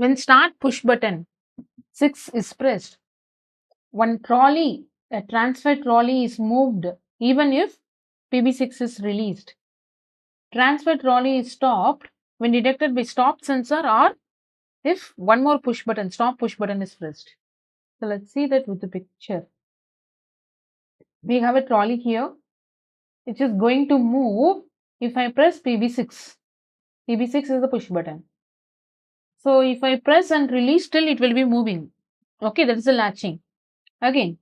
when start push button 6 is pressed, one trolley, a transfer trolley is moved even if PB6 is released. Transfer trolley is stopped when detected by stop sensor or if one more push button, stop push button is pressed. So let's see that with the picture. We have a trolley here which is going to move if I press PB6. PB6 is the push button. So if I press and release, still it will be moving. Okay, that is the latching. Again,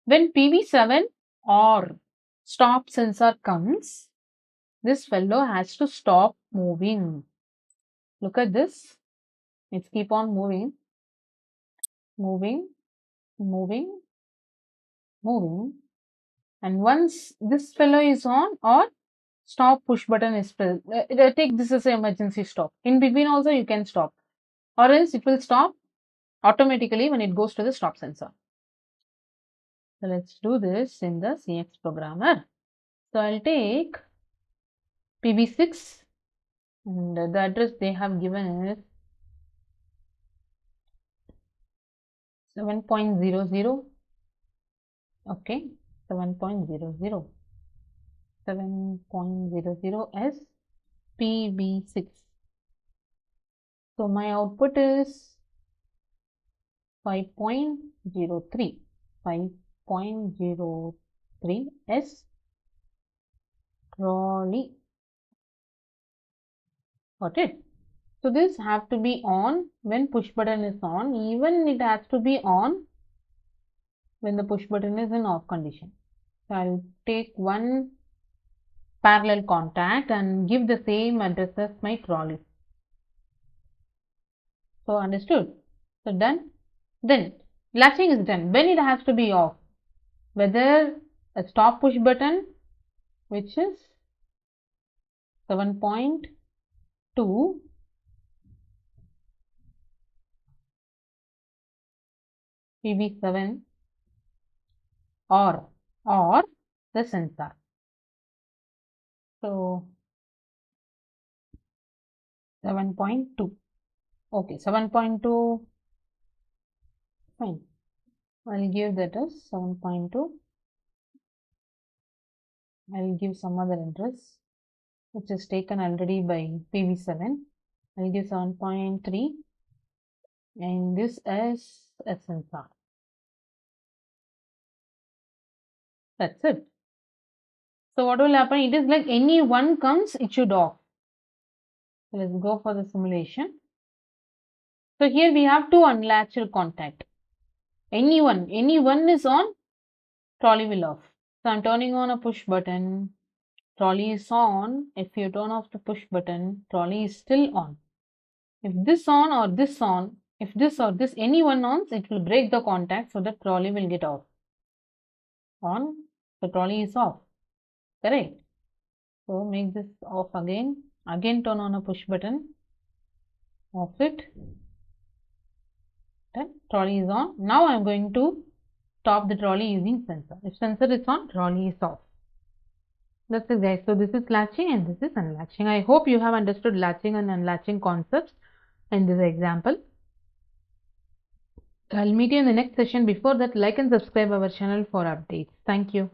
when PB7 or stop sensor comes, this fellow has to stop moving. Look at this. Let's keep on moving, moving, moving, moving. And once this fellow is on or stop push button is pressed, take this as an emergency stop. In between also you can stop, or else it will stop automatically when it goes to the stop sensor. So let's do this in the CX programmer. So I'll take PB6 and the address they have given is 7.00. Okay, 7.00. 7.00 as PB6. So my output is 5.03. 5.03 as Trolley. Got it? So this have to be on when push button is on. Even it has to be on when the push button is in off condition. So I'll take one parallel contact and give the same address as my trolley. So understood? So done. Then latching is done. When it has to be off, whether a stop push button, which is 7.2, PB7 or the sensor. So 7.2. Okay, 7.2. Fine. I'll give that as 7.2. I'll give some other address which is taken already by PB7. I'll give 7.3 and this is a sensor. That's it. So what will happen? It is like any one comes, it should off. So let's go for the simulation. So here we have two unlatched contact. Any one is on, trolley will off. So I'm turning on a push button, trolley is on. If you turn off the push button, trolley is still on. If this on or this on, if this or this, any one on, it will break the contact so that trolley will get off. On, the trolley is off. Correct? So make this off again. Again turn on a push button. Off it. Then trolley is on. Now I am going to stop the trolley using sensor. If sensor is on, trolley is off. That's it, guys. So this is latching and this is unlatching. I hope you have understood latching and unlatching concepts in this example. I'll meet you in the next session. Before that, like and subscribe our channel for updates. Thank you.